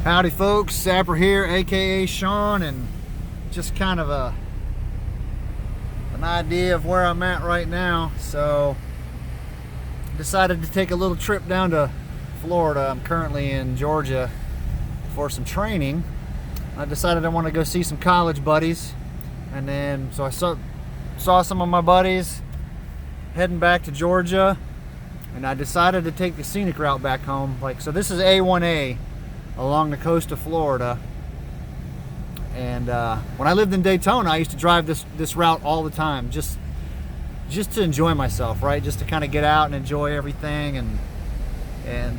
Howdy folks, Sapper here, aka Sean, and just kind of an idea of where I'm at right now. So decided to take a little trip down to Florida. I'm currently in Georgia for some training. I decided I want to go see some college buddies, and then so I saw some of my buddies heading back to Georgia, and I decided to take the scenic route back home. So this is A1A along the coast of Florida, and when I lived in Daytona, I used to drive this route all the time, just to enjoy myself, right? Just to kind of get out and enjoy everything, and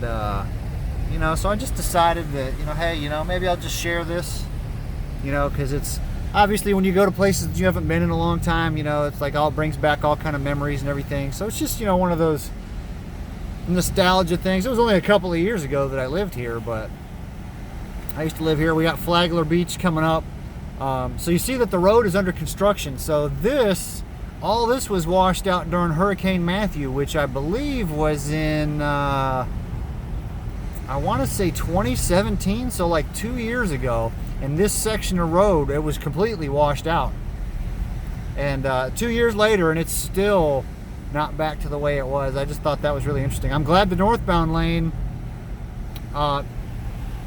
so I just decided that hey, maybe I'll just share this, because it's obviously when you go to places that you haven't been in a long time, it's like all brings back all kind of memories and everything. So it's just one of those nostalgia things. It was only a couple of years ago that I lived here, but I used to live here. We got Flagler Beach coming up. So you see that the road is under construction. So all this was washed out during Hurricane Matthew, which I believe was in, I want to say 2017, so like 2 years ago. And this section of road, it was completely washed out. And 2 years later, and it's still not back to the way it was. I just thought that was really interesting. I'm glad the northbound lane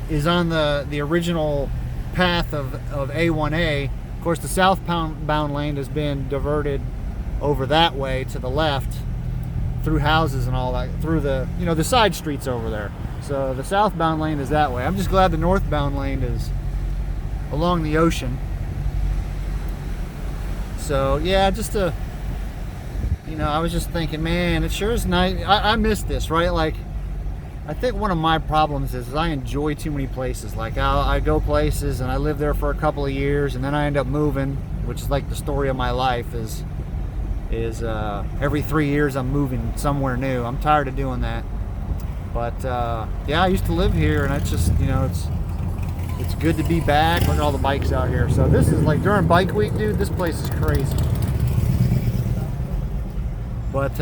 is on the original path of A1A. Of course, the southbound lane has been diverted over that way to the left through houses and all that, through the side streets over there. So the southbound lane is that way. I'm just glad the northbound lane is along the ocean. So yeah, I was just thinking, man, it sure is nice. I miss this, right? Like, I think one of my problems is I enjoy too many places. Like I go places and I live there for a couple of years, and then I end up moving, which is like the story of my life. Is every 3 years I'm moving somewhere new. I'm tired of doing that. But yeah, I used to live here, and it's just it's good to be back. Look at all the bikes out here. So this is like during bike week, dude. This place is crazy. But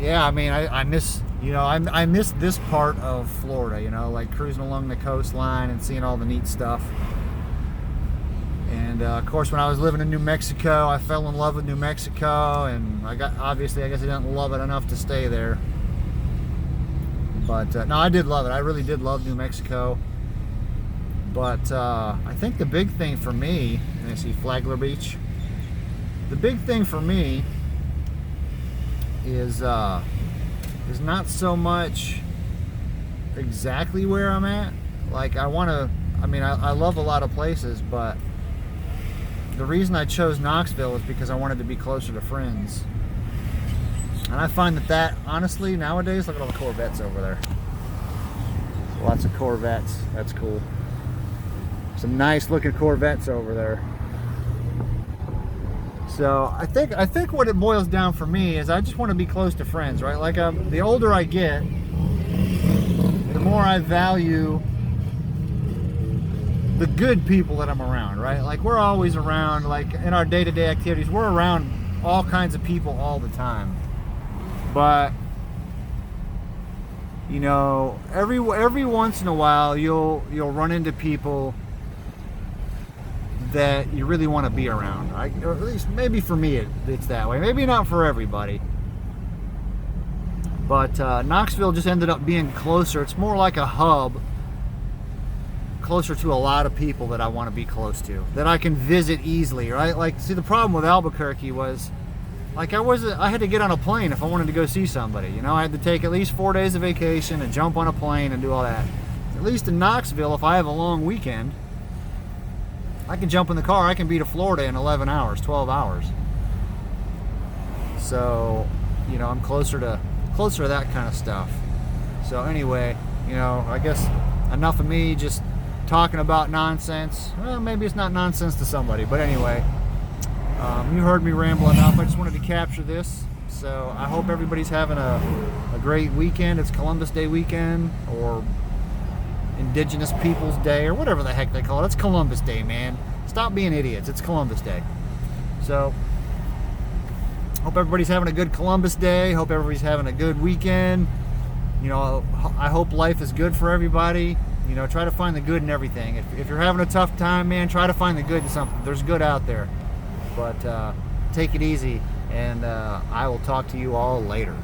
yeah, I mean, I miss. I miss this part of Florida, like cruising along the coastline and seeing all the neat stuff. And of course, when I was living in New Mexico, I fell in love with New Mexico, and I guess I didn't love it enough to stay there. But no, I did love it. I really did love New Mexico. But I think the big thing for me, and I see Flagler Beach. The big thing for me is not so much exactly where I'm at. Like I love a lot of places, but the reason I chose Knoxville is because I wanted to be closer to friends. And I find that honestly nowadays, look at all the Corvettes over there. Lots of Corvettes. That's cool. Some nice looking Corvettes over there. So I think what it boils down for me is I just want to be close to friends, right? Like the older I get, the more I value the good people that I'm around, right? Like we're always around, like in our day-to-day activities, we're around all kinds of people all the time. But every once in a while you'll run into people that you really want to be around, right? Or at least maybe for me it's that way. Maybe not for everybody. But Knoxville just ended up being closer. It's more like a hub, closer to a lot of people that I want to be close to, that I can visit easily, right? Like, see, the problem with Albuquerque was, like, I had to get on a plane if I wanted to go see somebody. I had to take at least 4 days of vacation and jump on a plane and do all that. At least in Knoxville, if I have a long weekend, I can jump in the car. I can be to Florida in 11 hours, 12 hours. So, I'm closer to that kind of stuff. So anyway, I guess enough of me just talking about nonsense. Well, maybe it's not nonsense to somebody, but anyway, you heard me ramble enough. I just wanted to capture this. So I hope everybody's having a great weekend. It's Columbus Day weekend, or Indigenous Peoples Day, or whatever the heck they call it. It's Columbus Day, man. Stop being idiots. It's Columbus Day. So hope everybody's having a good Columbus Day. Hope everybody's having a good weekend. I hope life is good for everybody. You know, try to find the good in everything. If you're having a tough time, man, try to find the good in something. There's good out there. But take it easy, and I will talk to you all later.